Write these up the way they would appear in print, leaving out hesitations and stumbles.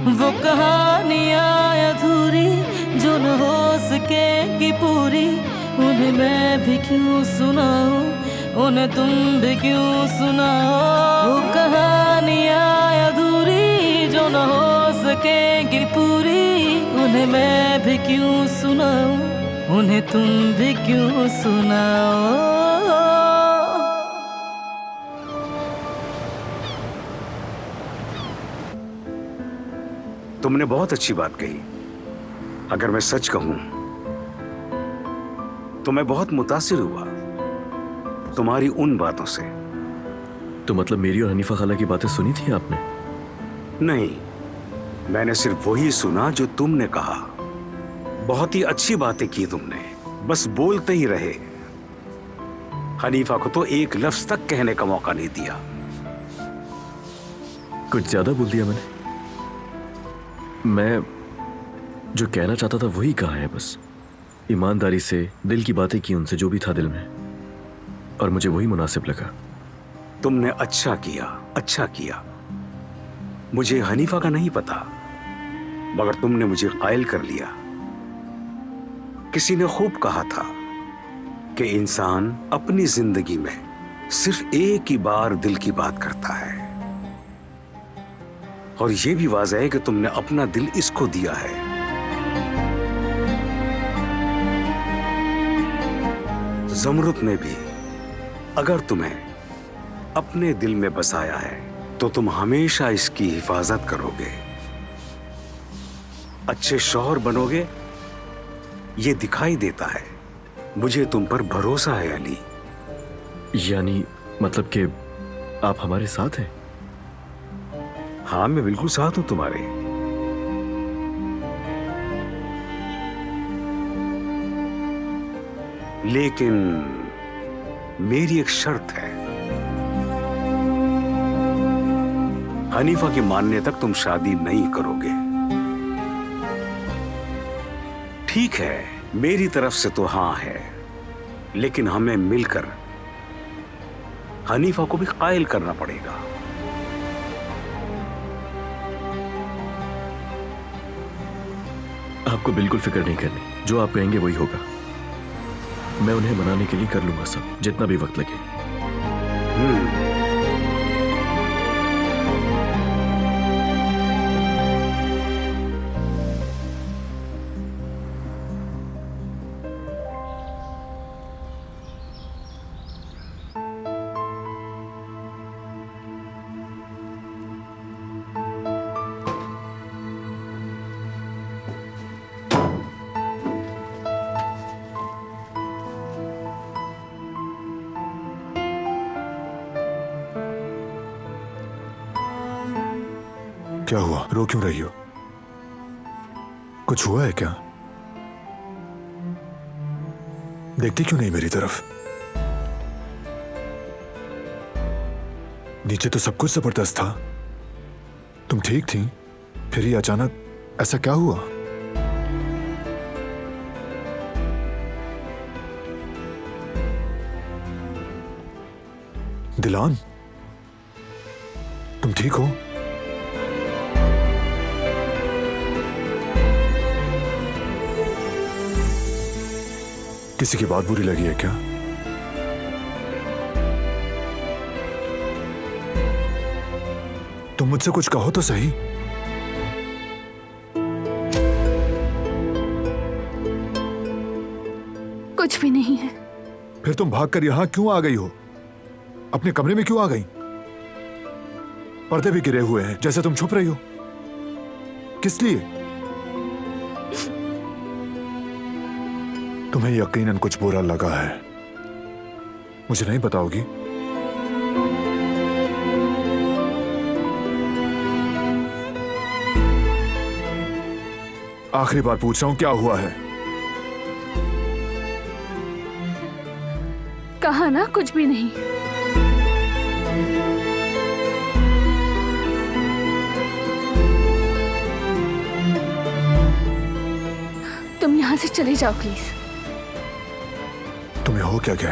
वो कहानियाँ अधूरी जो न हो सकेगी पूरी, उन्हें मैं भी क्यों सुनाऊं, उन्हें तुम भी क्यों सुनाओ। वो कहानियाँ अधूरी जो न हो सकेगी पूरी, उन्हें मैं भी क्यों सुनाऊं, उन्हें तुम भी क्यों सुनाओ। तुमने बहुत अच्छी बात कही। अगर मैं सच कहूं तो मैं बहुत मुतासिर हुआ तुम्हारी उन बातों से। तो मतलब मेरी और हनीफा खाला की बातें सुनी थी आपने? नहीं, मैंने सिर्फ वही सुना जो तुमने कहा। बहुत ही अच्छी बातें की तुमने, बस बोलते ही रहे। हनीफा को तो एक लफ्ज तक कहने का मौका नहीं दिया। कुछ ज्यादा बोल दिया मैंने? मैं जो कहना चाहता था वही कहा है, बस ईमानदारी से दिल की बातें की उनसे, जो भी था दिल में, और मुझे वही मुनासिब लगा। तुमने अच्छा किया, अच्छा किया। मुझे हनीफा का नहीं पता, मगर तुमने मुझे कायल कर लिया। किसी ने खूब कहा था कि इंसान अपनी जिंदगी में सिर्फ एक ही बार दिल की बात करता है, और यह भी वाज़ेह है कि तुमने अपना दिल इसको दिया है। ज़मरुद ने भी अगर तुम्हें अपने दिल में बसाया है तो तुम हमेशा इसकी हिफाजत करोगे, अच्छे शौहर बनोगे, ये दिखाई देता है। मुझे तुम पर भरोसा है अली। यानी मतलब कि आप हमारे साथ हैं? हाँ, मैं बिल्कुल साथ हूं तुम्हारे। लेकिन मेरी एक शर्त है। हनीफा के मानने तक तुम शादी नहीं करोगे। ठीक है, मेरी तरफ से तो हाँ है, लेकिन हमें मिलकर हनीफा को भी कायल करना पड़ेगा। आपको बिल्कुल फिक्र नहीं करनी, जो आप कहेंगे वही होगा। मैं उन्हें मनाने के लिए कर लूंगा सब, जितना भी वक्त लगे। क्या हुआ? रो क्यों रही हो? कुछ हुआ है क्या? देखती क्यों नहीं मेरी तरफ? नीचे तो सब कुछ जबरदस्त था, तुम ठीक थी, फिर ये अचानक ऐसा क्या हुआ? दिलान, तुम ठीक हो? किसी की बात बुरी लगी है क्या? तुम मुझसे कुछ कहो तो सही। कुछ भी नहीं है। फिर तुम भागकर यहां क्यों आ गई हो? अपने कमरे में क्यों आ गई? पर्दे भी गिरे हुए हैं, जैसे तुम छुप रही हो। किस लिए? तुम्हें यकीनन कुछ बुरा लगा है, मुझे नहीं बताओगी? आखिरी बार पूछ रहा हूं, क्या हुआ है? कहा ना कुछ भी नहीं। तुम यहां से चले जाओ प्लीज। तुम्हें हो क्या गया?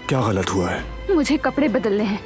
क्या गलत हुआ है? मुझे कपड़े बदलने हैं।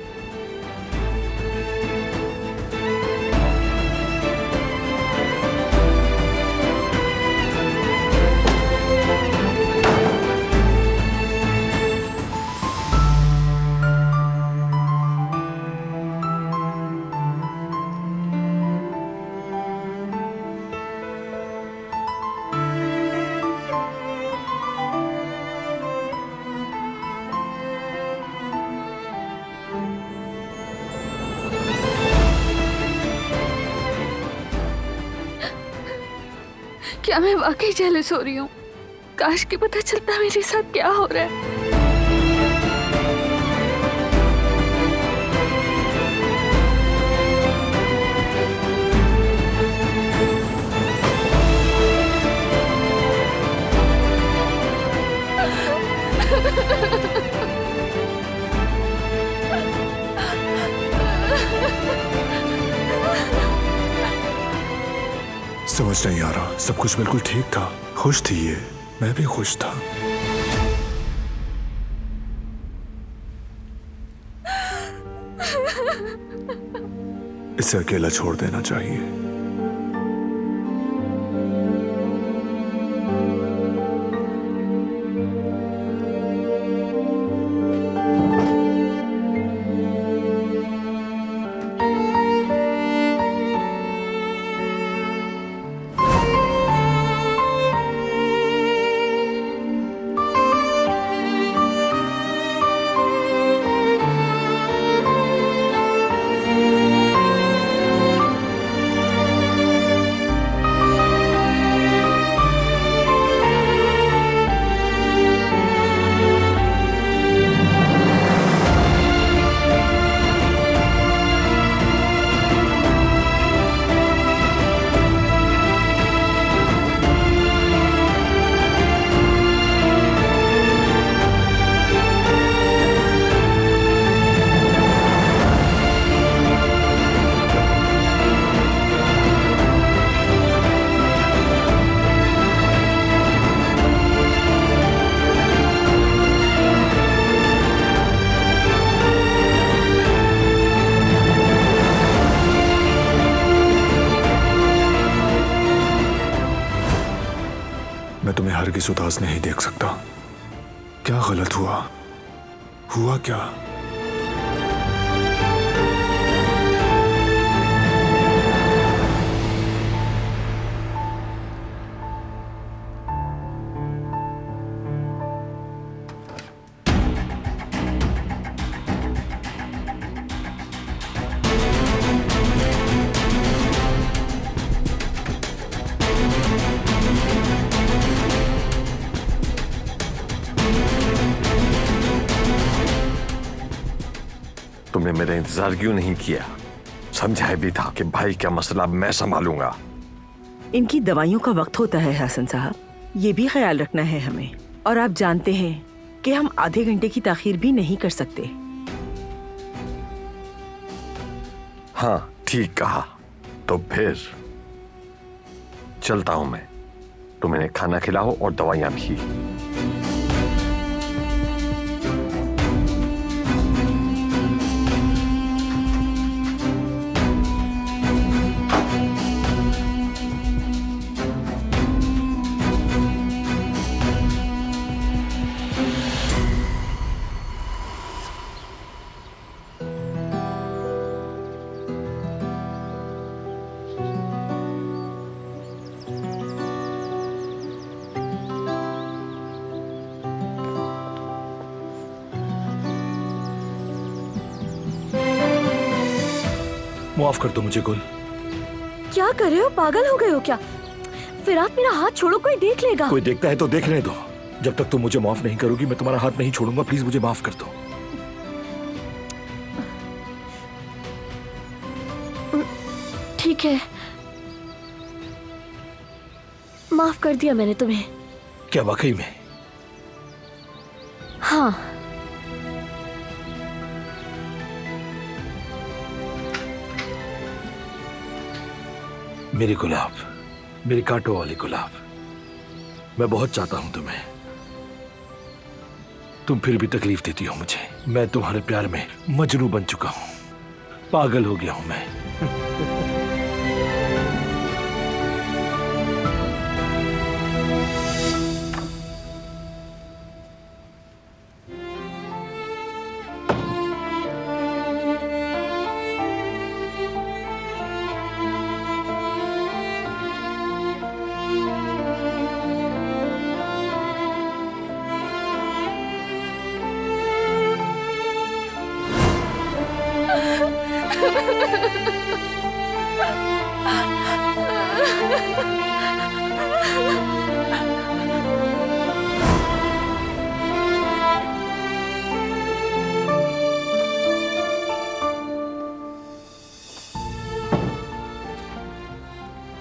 क्या मैं वाकई जेलस हो रही हूँ? काश कि पता चलता मेरे साथ क्या हो रहा है। समझ नहीं आ रहा, सब कुछ बिल्कुल ठीक था, खुश थी ये, मैं भी खुश था। इसे अकेला छोड़ देना चाहिए। मैं तुम्हें हरगिज़ उदास नहीं देख सकता। क्या गलत हुआ? हुआ क्या? तुमने मेरा इंतजार क्यों नहीं किया? समझाया भी था कि भाई का मसला मैं संभालूंगा। इनकी दवाइयों का वक्त होता है हसन साहब, ये भी ख्याल रखना है हमें। और आप जानते हैं कि हम आधे घंटे की ताखीर भी नहीं कर सकते। हाँ ठीक कहा। तो फिर चलता हूं मैं। तुम इन्हें खाना खिलाओ और दवाइयां भी। माफ कर दो मुझे गुल। क्या कर रहे हो? पागल हो गए हो क्या? फिर आप मेरा हाथ छोड़ो, कोई देख लेगा। कोई देखता है तो देखने दो। जब तक तुम मुझे माफ नहीं करोगी मैं तुम्हारा हाथ नहीं छोड़ूंगा। प्लीज मुझे माफ कर दो। ठीक है, माफ कर दिया मैंने तुम्हें। क्या वाकई में? हाँ। मेरी गुलाब, मेरी कांटों वाली गुलाब, मैं बहुत चाहता हूं तुम्हें। तुम फिर भी तकलीफ देती हो मुझे। मैं तुम्हारे प्यार में मजनू बन चुका हूं, पागल हो गया हूं मैं। Ha ha ha ha!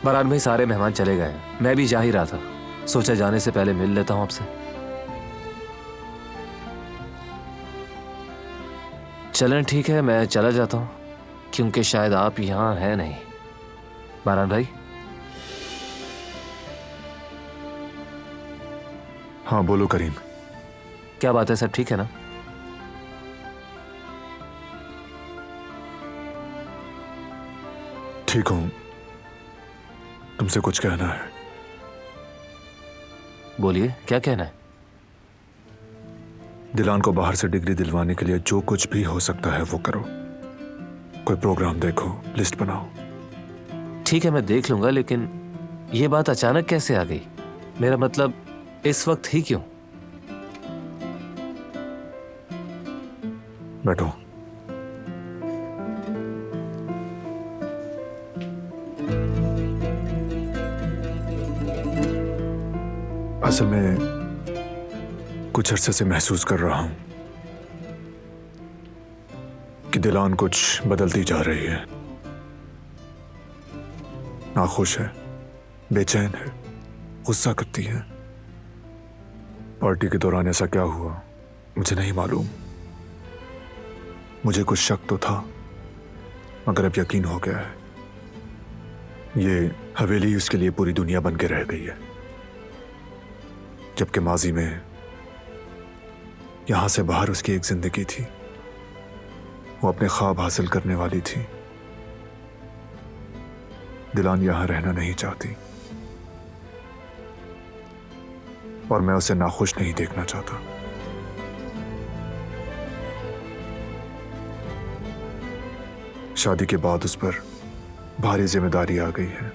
बारात में सारे मेहमान चले गए हैं, मैं भी जा ही रहा था, सोचा जाने से पहले मिल लेता हूं आपसे। चलें ठीक है, मैं चला जाता हूं, क्योंकि शायद आप यहां हैं नहीं। बारात भाई। हाँ बोलो करीम। क्या बात है, सब ठीक है ना? ठीक हूं, तुमसे कुछ कहना है। बोलिए, क्या कहना है? दिलान को बाहर से डिग्री दिलवाने के लिए जो कुछ भी हो सकता है वो करो। कोई प्रोग्राम देखो, लिस्ट बनाओ। ठीक है, मैं देख लूंगा, लेकिन ये बात अचानक कैसे आ गई? मेरा मतलब इस वक्त ही क्यों? बैठो। असल में कुछ अरसे से महसूस कर रहा हूं कि दिलान कुछ बदलती जा रही है। नाखुश है, बेचैन है, गुस्सा करती है। पार्टी के दौरान ऐसा क्या हुआ मुझे नहीं मालूम। मुझे कुछ शक तो था, मगर अब यकीन हो गया है। ये हवेली उसके लिए पूरी दुनिया बन के रह गई है, जबकि माजी में यहां से बाहर उसकी एक जिंदगी थी। वो अपने ख्वाब हासिल करने वाली थी। दिलान यहां रहना नहीं चाहती और मैं उसे नाखुश नहीं देखना चाहता। शादी के बाद उस पर भारी जिम्मेदारी आ गई है।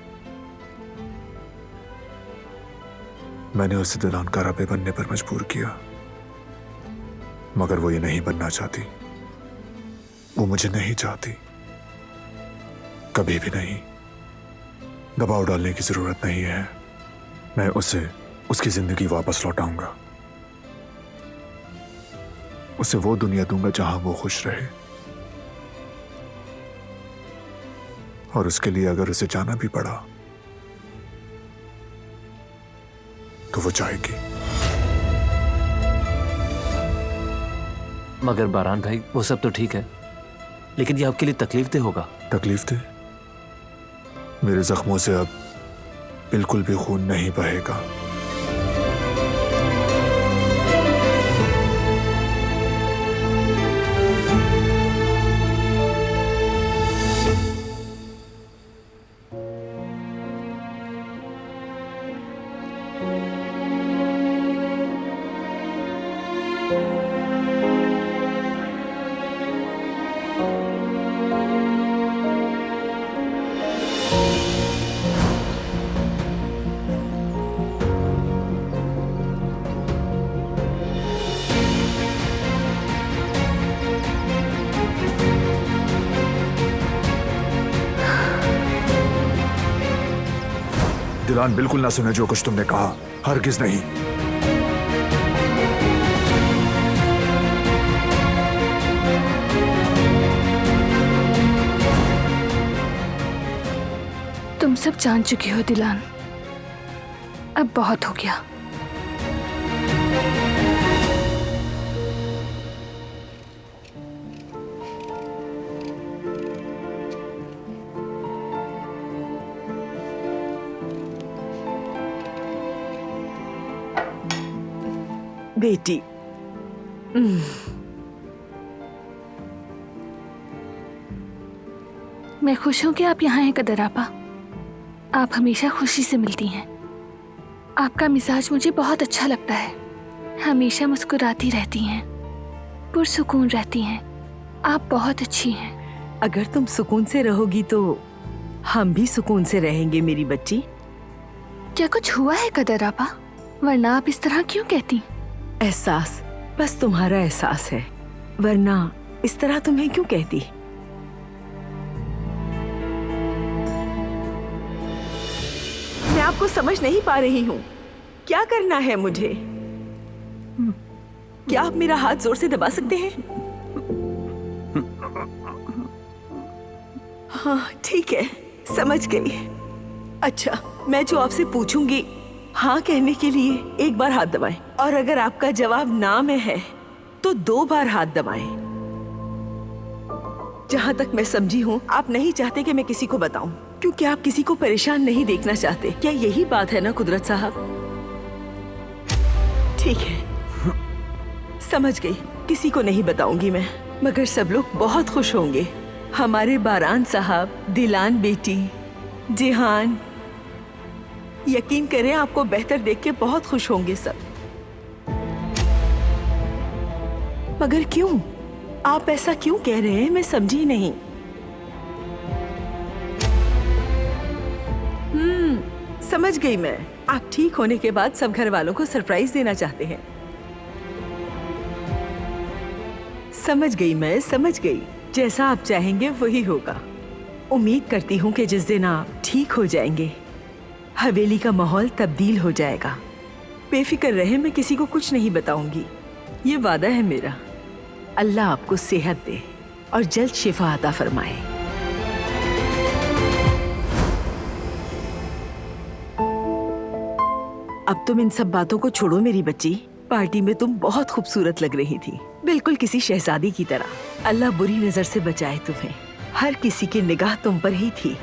मैंने उसे दिलान का राबे बनने पर मजबूर किया, मगर वो ये नहीं बनना चाहती। वो मुझे नहीं चाहती, कभी भी नहीं। दबाव डालने की जरूरत नहीं है। मैं उसे उसकी जिंदगी वापस लौटाऊंगा। उसे वो दुनिया दूंगा जहां वो खुश रहे, और उसके लिए अगर उसे जाना भी पड़ा तो वो जाएगी। मगर बारान भाई, वो सब तो ठीक है, लेकिन ये आपके लिए तकलीफ दे होगा। तकलीफ दे? मेरे जख्मों से अब बिल्कुल भी खून नहीं बहेगा। दिलान बिल्कुल ना सुने जो कुछ तुमने कहा, हरगिज नहीं। तुम सब जान चुकी हो दिलान, अब बहुत हो गया। बेटी, मैं खुश हूँ कि आप यहाँ हैं कदर आपा। आप हमेशा खुशी से मिलती हैं। आपका मिजाज मुझे बहुत अच्छा लगता है। हमेशा मुस्कुराती रहती हैं, पुरसुकून रहती हैं। आप बहुत अच्छी हैं। अगर तुम सुकून से रहोगी तो हम भी सुकून से रहेंगे मेरी बच्ची। क्या कुछ हुआ है कदर आपा? वरना आप इस तरह क्यों कहती? एहसास, बस तुम्हारा एहसास है, वरना इस तरह तुम्हें क्यों कहती? मैं आपको समझ नहीं पा रही हूँ। क्या करना है मुझे? क्या आप मेरा हाथ जोर से दबा सकते हैं? हाँ ठीक है, समझ गई। अच्छा, मैं जो आपसे पूछूंगी हाँ कहने के लिए एक बार हाथ दबाएं, और अगर आपका जवाब ना में है तो 2 बार हाथ दबाएं। जहाँ तक मैं समझी हूँ आप नहीं चाहते कि मैं किसी को बताऊं, क्योंकि आप किसी को परेशान नहीं देखना चाहते। क्या यही बात है ना कुदरत साहब? ठीक है, समझ गई। किसी को नहीं बताऊंगी मैं, मगर सब लोग बहुत खुश होंगे। हमारे बारान साहब, दिलान बेटी, जिहान, यकीन करें आपको बेहतर देख के बहुत खुश होंगे सब। मगर क्यों? आप ऐसा क्यों कह रहे हैं? मैं समझी नहीं। समझ गई मैं। आप ठीक होने के बाद सब घर वालों को सरप्राइज देना चाहते हैं। समझ गई मैं, समझ गई। जैसा आप चाहेंगे वही होगा। उम्मीद करती हूँ कि जिस दिन आप ठीक हो जाएंगे हवेली का माहौल तब्दील हो जाएगा। बेफिक्र रहे, मैं किसी को कुछ नहीं बताऊंगी, ये वादा है मेरा। अल्लाह आपको सेहत दे और जल्द शिफा अता फरमाए। अब तुम इन सब बातों को छोड़ो मेरी बच्ची। पार्टी में तुम बहुत खूबसूरत लग रही थी, बिल्कुल किसी शहजादी की तरह। अल्लाह बुरी नजर से बचाए तुम्हें। हर किसी की निगाह तुम पर ही थी।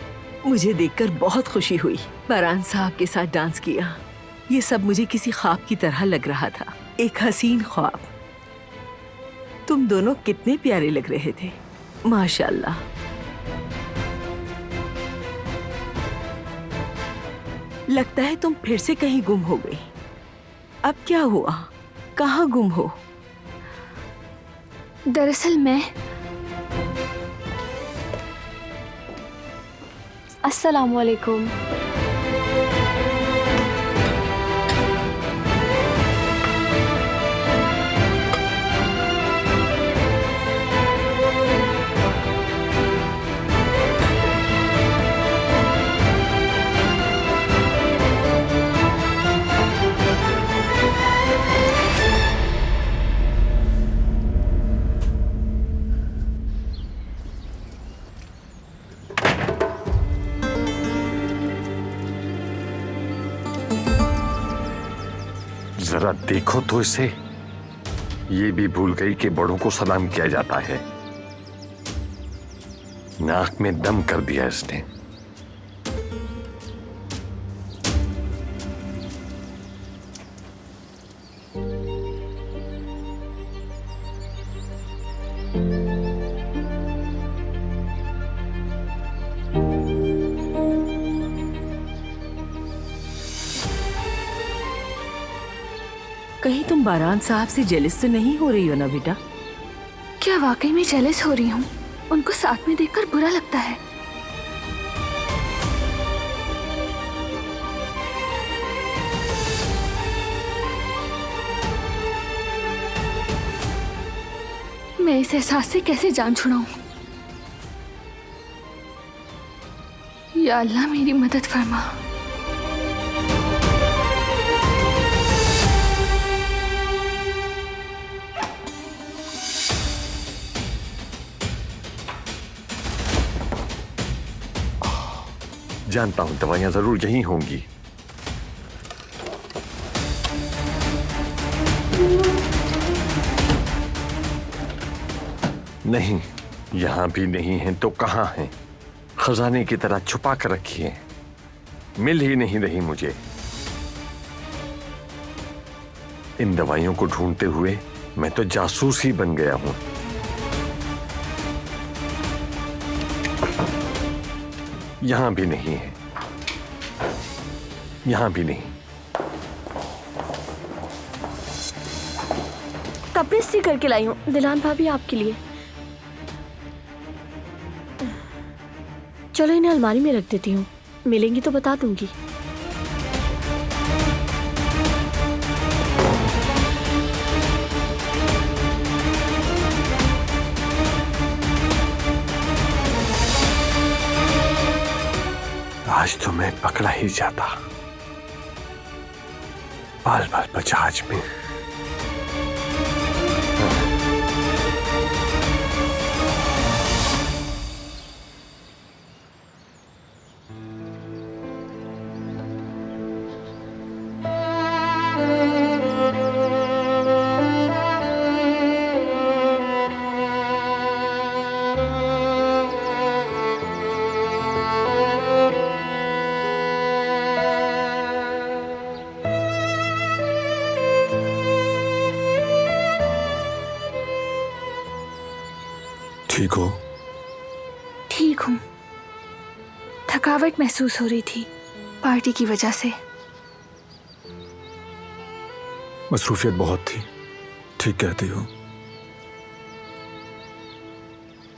मुझे देखकर बहुत खुशी हुई। बारान साहब के साथ डांस किया, ये सब मुझे किसी ख्वाब की तरह लग रहा था, एक हसीन ख्वाब। तुम दोनों कितने प्यारे लग रहे थे, माशाल्लाह। लगता है तुम फिर से कहीं गुम हो गई। अब क्या हुआ? कहाँ गुम हो? दरअसल मैं अस्सलाम वालेकुम। जरा देखो तो इसे, ये भी भूल गई कि बड़ों को सलाम किया जाता है। नाक में दम कर दिया इसने। कहीं तुम बारान साहब से जेलस तो नहीं हो रही हो ना बेटा? क्या वाकई में जेलस हो रही हूँ? उनको साथ में देखकर बुरा लगता है। मैं इस एहसास से कैसे जान छुड़ाऊं? या अल्लाह मेरी मदद फरमा। जानता हूं दवाइयां जरूर यहीं होंगी। नहीं, यहां भी नहीं है तो कहां है? खजाने की तरह छुपा कर रखी है, मिल ही नहीं रही मुझे। इन दवाइयों को ढूंढते हुए मैं तो जासूस ही बन गया हूं। यहां भी नहीं है, यहां भी नहीं। कपड़े इस्त्री करके लाई हूँ दिलान भाभी आपके लिए। चलो इन्हें अलमारी में रख देती हूँ, मिलेंगी तो बता दूंगी। आज तो मैं पकड़ा ही जाता, बाल बाल बजाज में। ठीक हो? ठीक हूँ। थकावट महसूस हो रही थी पार्टी की वजह से। मसरूफियत बहुत थी, ठीक कहती हो।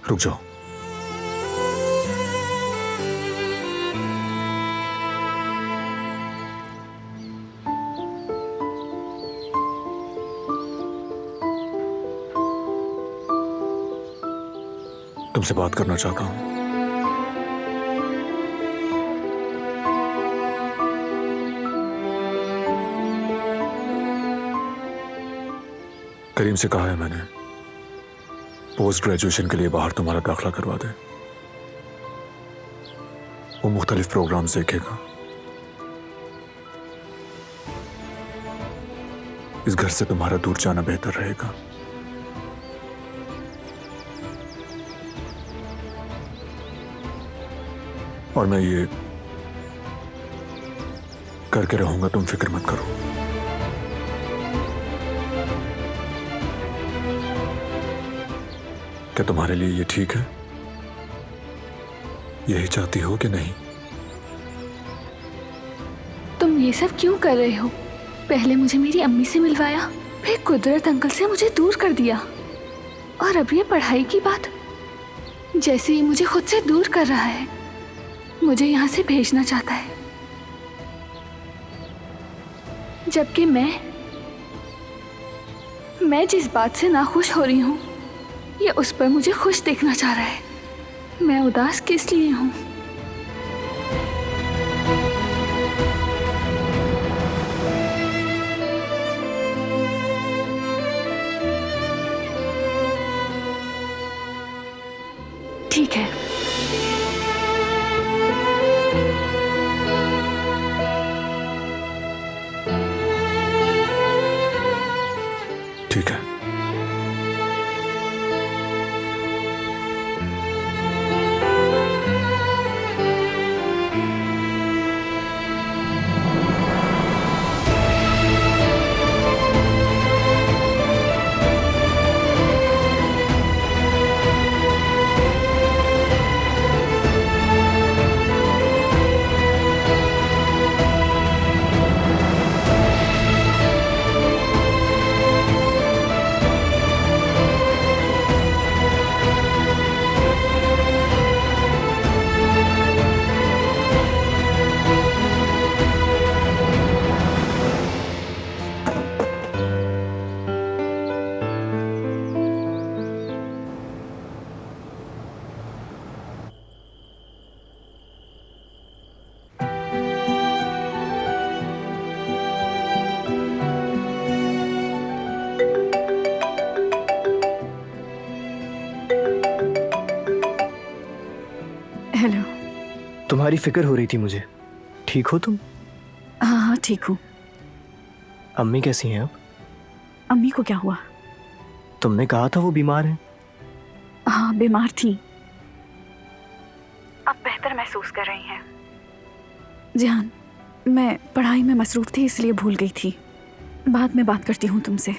रुक जाओ। तुमसे बात करना चाहता हूं। करीम से कहा है मैंने, पोस्ट ग्रेजुएशन के लिए बाहर तुम्हारा दाखिला करवा दे। वो मुख्तलिफ प्रोग्राम्स देखेगा। इस घर से तुम्हारा दूर जाना बेहतर रहेगा। और मैं ये करके रहूंगा, तुम फिक्र मत करो। क्या तुम्हारे लिए ये ठीक है? यही चाहती हो कि नहीं? तुम ये सब क्यों कर रहे हो? पहले मुझे मेरी अम्मी से मिलवाया, फिर कुदरत अंकल से मुझे दूर कर दिया, और अब ये पढ़ाई की बात। जैसे ये मुझे खुद से दूर कर रहा है, मुझे यहाँ से भेजना चाहता है। जबकि मैं जिस बात से नाखुश हो रही हूँ, ये उस पर मुझे खुश देखना चाह रहा है। मैं उदास किस लिए हूँ? ठीक है, ठीक है। हेलो। तुम्हारी फिक्र हो रही थी मुझे। ठीक हो तुम? हाँ हाँ ठीक हूँ। अम्मी कैसी हैं अब? अम्मी को क्या हुआ? तुमने कहा था वो बीमार हैं। हाँ बीमार थी, अब बेहतर महसूस कर रही हैं। जान, मैं पढ़ाई में मसरूफ थी इसलिए भूल गई थी। बाद में बात करती हूँ तुमसे।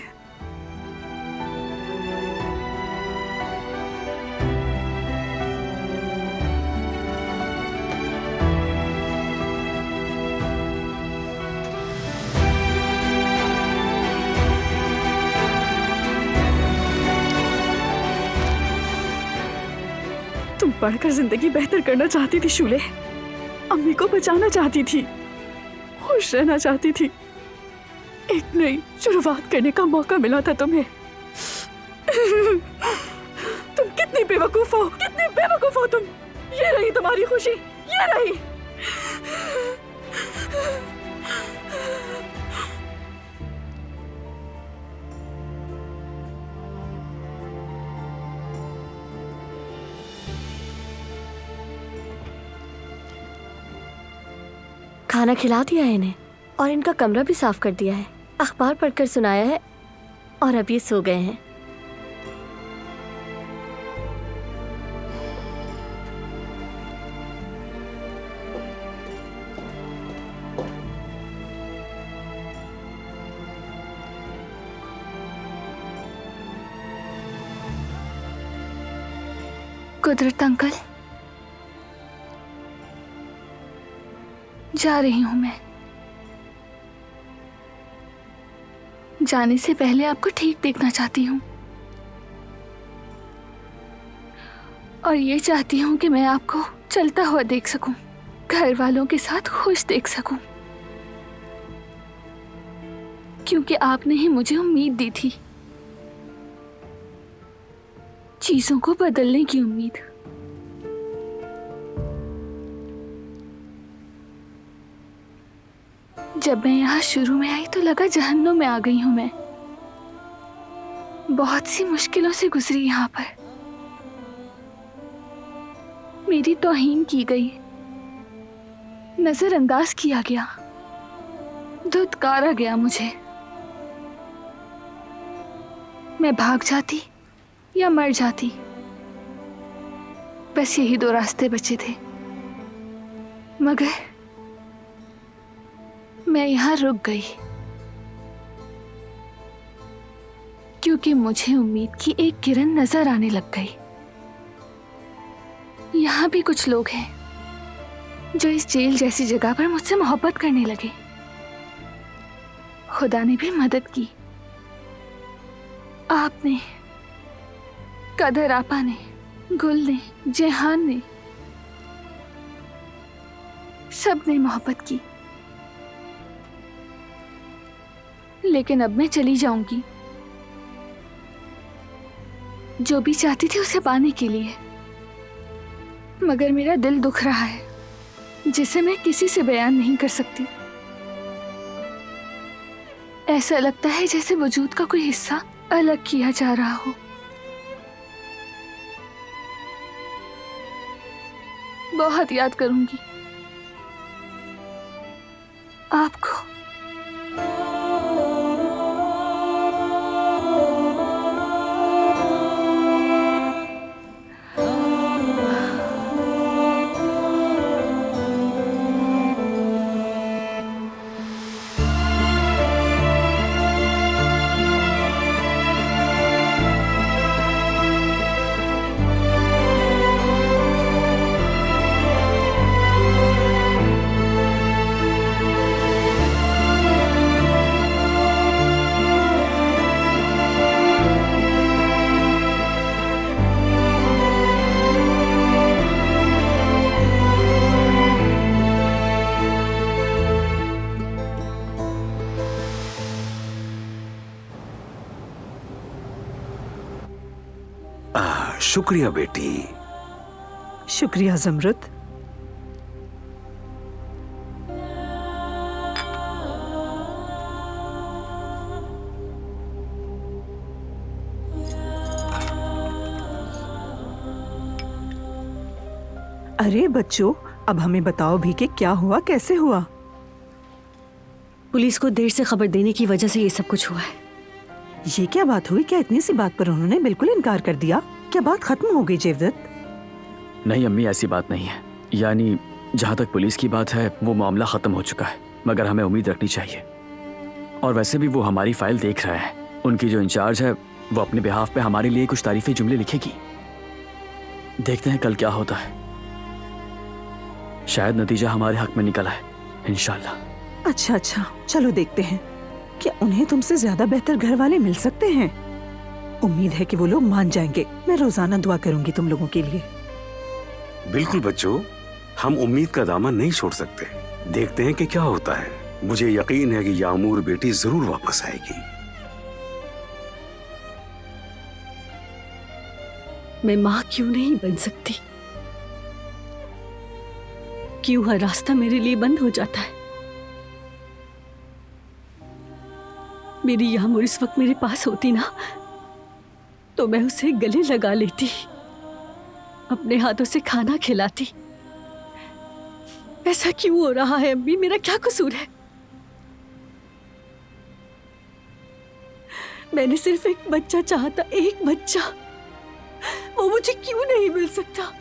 तुम पढ़कर जिंदगी बेहतर करना चाहती थी शूले, अम्मी को बचाना चाहती थी, खुश रहना चाहती थी। एक नई शुरुआत करने का मौका मिला था तुम्हें। तुम कितनी बेवकूफ हो, कितनी बेवकूफ हो तुम। ये रही तुम्हारी खुशी, ये रही। खाना खिला दिया है इन्हें और इनका कमरा भी साफ कर दिया है, अखबार पढ़कर सुनाया है और अब ये सो गए हैं। कुदरत अंकल, जा रही हूं मैं। जाने से पहले आपको ठीक देखना चाहती हूँ और ये चाहती हूँ कि मैं आपको चलता हुआ देख सकूं, घर वालों के साथ खुश देख सकूं, क्योंकि आपने ही मुझे उम्मीद दी थी, चीजों को बदलने की उम्मीद। जब मैं यहाँ शुरू में आई तो लगा जहन्नुम में आ गई हूं मैं। बहुत सी मुश्किलों से गुजरी यहाँ पर, मेरी तौहीन की गई, नजरअंदाज किया गया, धुतकारा गया मुझे। मैं भाग जाती या मर जाती, बस यही दो रास्ते बचे थे। मगर मैं यहाँ रुक गई क्योंकि मुझे उम्मीद की एक किरण नजर आने लग गई। यहाँ भी कुछ लोग हैं जो इस जेल जैसी जगह पर मुझसे मोहब्बत करने लगे। खुदा ने भी मदद की, आपने, कदर आपा ने, गुल ने, जेहान ने, सब ने मोहब्बत की। लेकिन अब मैं चली जाऊंगी, जो भी चाहती थी उसे पाने के लिए। मगर मेरा दिल दुख रहा है, जिसे मैं किसी से बयान नहीं कर सकती। ऐसा लगता है जैसे वजूद का कोई हिस्सा अलग किया जा रहा हो। बहुत याद करूंगी आपको। शुक्रिया बेटी। शुक्रिया ज़मरुद। अरे बच्चों, अब हमें बताओ भी कि क्या हुआ, कैसे हुआ? पुलिस को देर से खबर देने की वजह से ये सब कुछ हुआ है। ये क्या बात हुई? क्या इतनी सी बात पर उन्होंने बिल्कुल इनकार कर दिया? क्या बात खत्म हो गई जेवदत? नहीं अम्मी, ऐसी बात नहीं है। यानी जहाँ तक पुलिस की बात है वो मामला खत्म हो चुका है, मगर हमें उम्मीद रखनी चाहिए। और वैसे भी वो हमारी फाइल देख रहे हैं। उनकी जो इंचार्ज है वो अपने बिहाफ पे हमारे लिए कुछ तारीफी जुमले लिखेगी। देखते हैं कल क्या होता है। शायद नतीजा हमारे हक में निकला है, इंशाल्लाह। अच्छा, चलो देखते हैं। क्या उन्हें तुमसे ज्यादा बेहतर घर वाले मिल सकते हैं? उम्मीद है कि वो लोग मान जाएंगे। मैं रोजाना दुआ करूंगी तुम लोगों के लिए। बिल्कुल बच्चों, हम उम्मीद का दामन नहीं छोड़ सकते। देखते हैं कि क्या होता है। मुझे यकीन है कि यामूर बेटी जरूर वापस आएगी। मैं माँ क्यों नहीं बन सकती? क्यों हर रास्ता मेरे लिए बंद हो जाता है? मेरी यामूर इस वक्त मेरे पास होती ना तो मैं उसे गले लगा लेती, अपने हाथों से खाना खिलाती। ऐसा क्यों हो रहा है अम्मी? मेरा क्या कसूर है? मैंने सिर्फ एक बच्चा चाहा था, एक बच्चा। वो मुझे क्यों नहीं मिल सकता?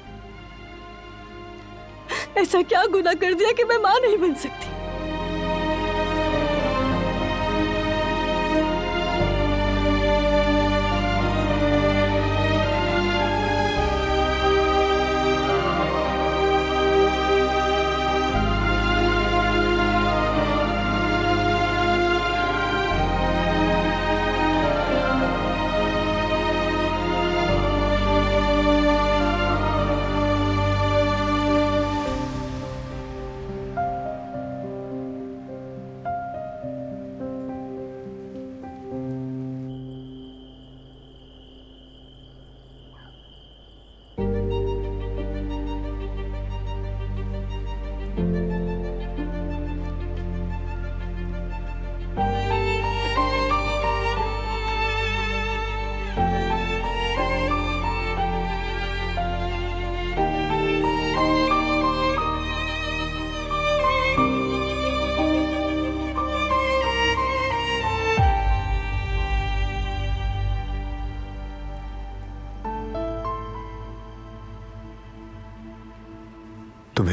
ऐसा क्या गुनाह कर दिया कि मैं मां नहीं बन सकती?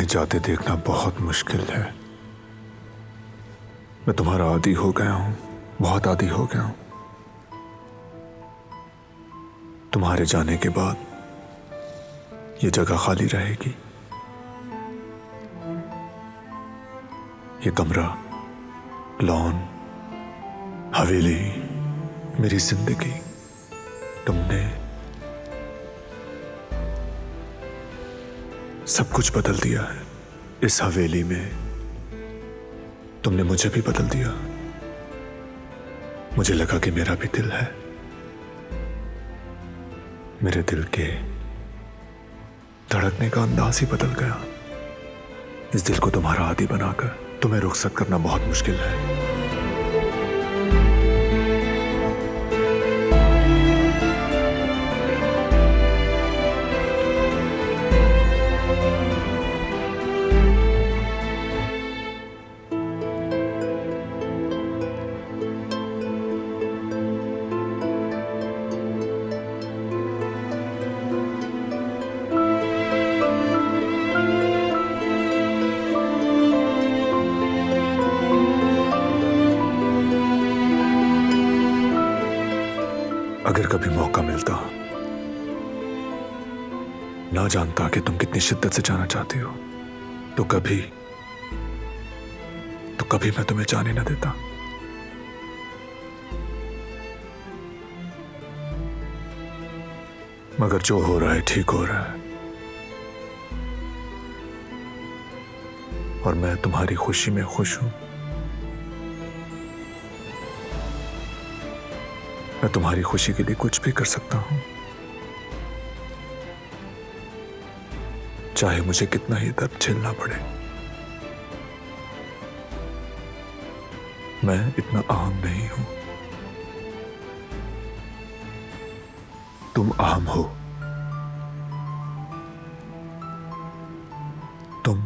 तुम्हें जाते देखना बहुत मुश्किल है। मैं तुम्हारा आदी हो गया हूं, बहुत आदी हो गया हूं। तुम्हारे जाने के बाद ये जगह खाली रहेगी। ये कमरा, लॉन, हवेली, मेरी जिंदगी तुमने सब कुछ बदल दिया है। इस हवेली में तुमने मुझे भी बदल दिया। मुझे लगा कि मेरा भी दिल है। मेरे दिल के धड़कने का अंदाज ही बदल गया। इस दिल को तुम्हारा आदी बनाकर तुम्हें रुखसत करना बहुत मुश्किल है। अगर कभी मौका मिलता, ना जानता कि तुम कितनी शिद्दत से जाना चाहती हो, तो कभी मैं तुम्हें जाने न देता। मगर जो हो रहा है ठीक हो रहा है, और मैं तुम्हारी खुशी में खुश हूं। मैं तुम्हारी खुशी के लिए कुछ भी कर सकता हूं, चाहे मुझे कितना ही दर्द झेलना पड़े। मैं इतना अहम नहीं हूं, तुम अहम हो। तुम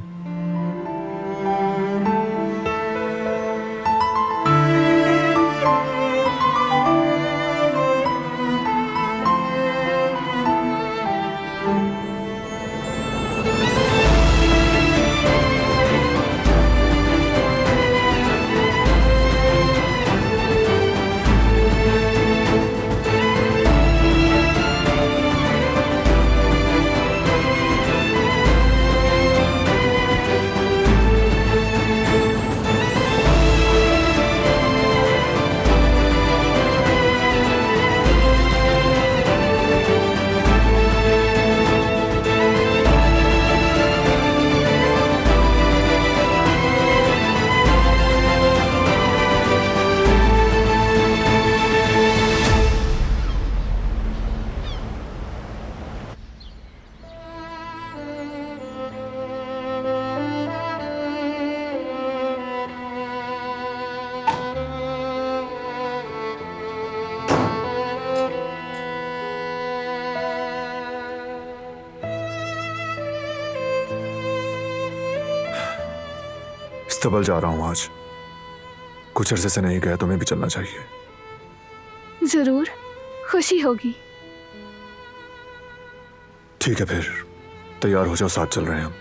इस्तबल जा रहा हूं आज। कुछ अरसे से नहीं गया, तुम्हें भी चलना चाहिए। जरूर, खुशी होगी। ठीक है, फिर तैयार हो जाओ, साथ चल रहे हैं हम।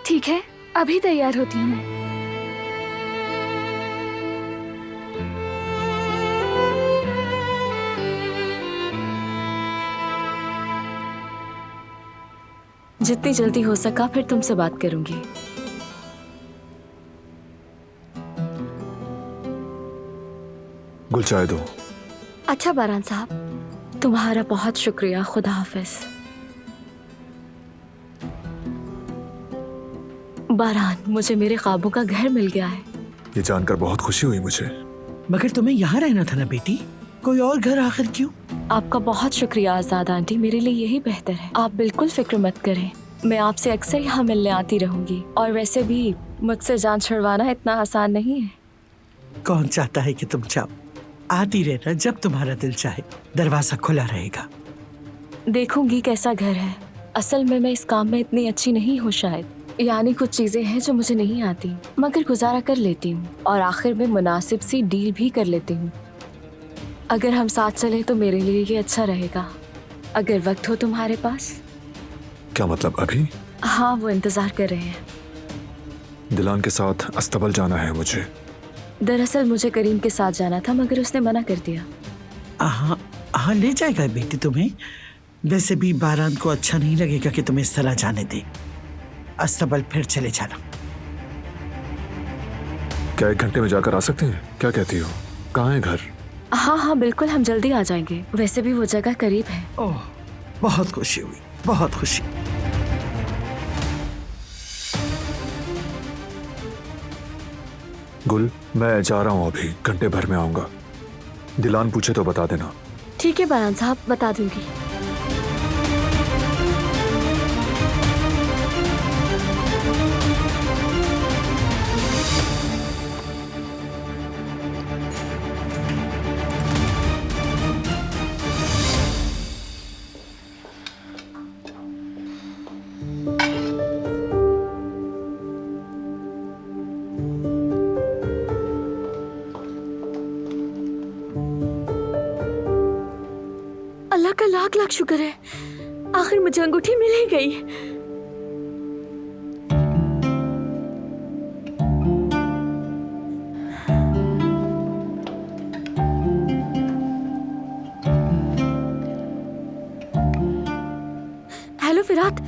ठीक है, अभी तैयार होती हूँ मैं। जितनी जल्दी हो सका फिर तुमसे बात करूंगी। गुल चाय दो। अच्छा बारान साहब, तुम्हारा बहुत शुक्रिया। खुदा हाफिज। बारान, मुझे मेरे ख्वाबों का घर मिल गया है। ये जानकर बहुत खुशी हुई मुझे। मगर तुम्हें यहाँ रहना था ना बेटी, कोई और घर आखिर क्यों? आपका बहुत शुक्रिया आजाद आंटी, मेरे लिए यही बेहतर है। आप बिल्कुल फिक्र मत करें, मैं आपसे अक्सर यहाँ मिलने आती रहूंगी। और वैसे भी मुझसे जान छुड़वाना इतना आसान नहीं है। कौन चाहता है कि तुम जाओ? आती रहना जब तुम्हारा दिल चाहे, दरवाजा खुला रहेगा। देखूंगी कैसा घर है। असल में मैं इस काम में इतनी अच्छी नहीं हूँ शायद, यानी कुछ चीजें हैं जो मुझे नहीं आती, मगर गुजारा कर लेती हूँ और आखिर में मुनासिब सी डील भी कर लेती हूँ। अगर हम साथ चले तो मेरे लिए ये अच्छा रहेगा, अगर वक्त हो तुम्हारे पास। क्या मतलब? अभी? हाँ, वो इंतजार कर रहे हैं। दिलान के साथ अस्तबल जाना है मुझे। दरअसल मुझे करीम के साथ जाना था मगर उसने मना कर दिया। हाँ हाँ, ले जाएगा बेटी तुम्हें। वैसे भी बारान को अच्छा नहीं लगेगा कि तुम्हें इस तरह जाने दे। अस्तबल फिर चले जाना। क्या 1 घंटे में जाकर आ सकते हैं? क्या कहती हो? कहाँ है घर? हाँ हाँ बिल्कुल, हम जल्दी आ जाएंगे। वैसे भी वो जगह करीब है। ओह, बहुत खुशी हुई, बहुत खुशी। गुल, मैं जा रहा हूँ अभी, घंटे भर में आऊंगा। दिलान पूछे तो बता देना। ठीक है बारान साहब, बता दूंगी। अल्लाह का लाख लाख शुक्र है, आखिर मुझे अंगूठी मिल ही गई। हेलो फिरात,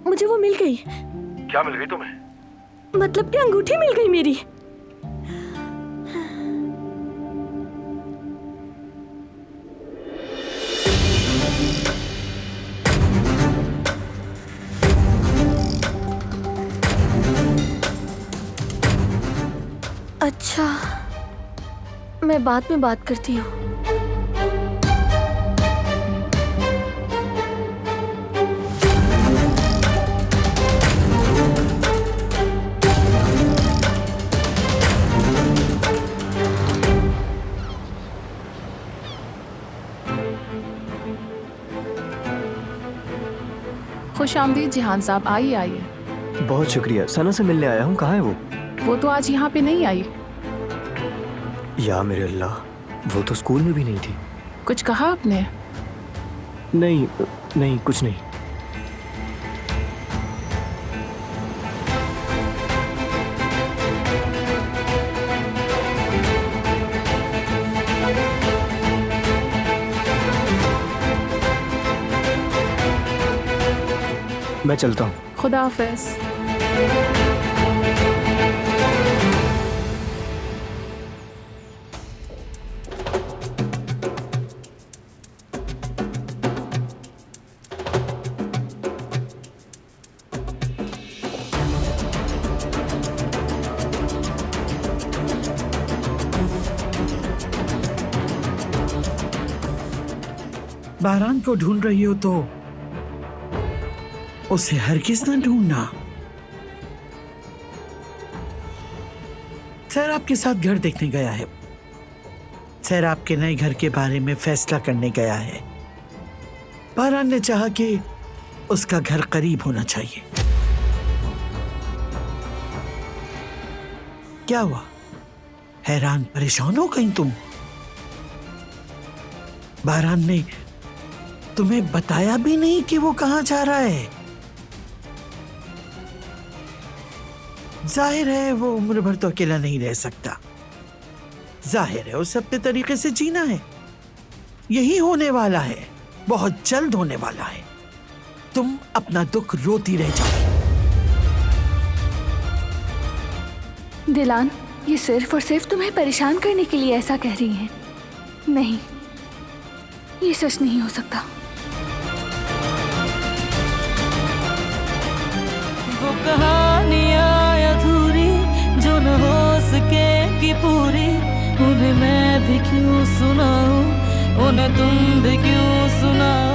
मुझे वो मिल गई। क्या मिल गई तुम्हें? मतलब कि अंगूठी मिल गई मेरी। अच्छा, मैं बाद में बात करती हूँ। खुश आमदीद जिहान साहब, आइए आइए। बहुत शुक्रिया। सना से मिलने आया हूँ। कहाँ है वो? वो तो आज यहाँ पे नहीं आई। या मेरे अल्लाह, वो तो स्कूल में भी नहीं थी। कुछ कहा आपने? नहीं नहीं, कुछ नहीं। मैं चलता हूँ। खुदा हाफिज। बारान को ढूंढ रही हो तो उसे हरगिज़ न ढूंढना। सैर आपके साथ घर देखने गया है। सैर आपके नए घर के बारे में फैसला करने गया है। बारान ने चाहा कि उसका घर करीब होना चाहिए। क्या हुआ? हैरान परेशान हो गई तुम? बारान ने तुम्हें बताया भी नहीं कि वो कहां जा रहा है। जाहिर है वो उम्र भर तो अकेला नहीं रह सकता। जाहिर है उसे अपने तरीके से जीना है। यही होने वाला है, बहुत जल्द होने वाला है। तुम अपना दुख रोती रह जाओगी। दिलान, ये सिर्फ और सिर्फ तुम्हें परेशान करने के लिए ऐसा कह रही हैं। नहीं, ये सच नहीं हो सकता। वो कहानियाँ अधूरी जो न हो सकेगी पूरी, उन्हें मैं भी क्यों सुनाऊं, उन्हें तुम भी क्यों सुनाओ।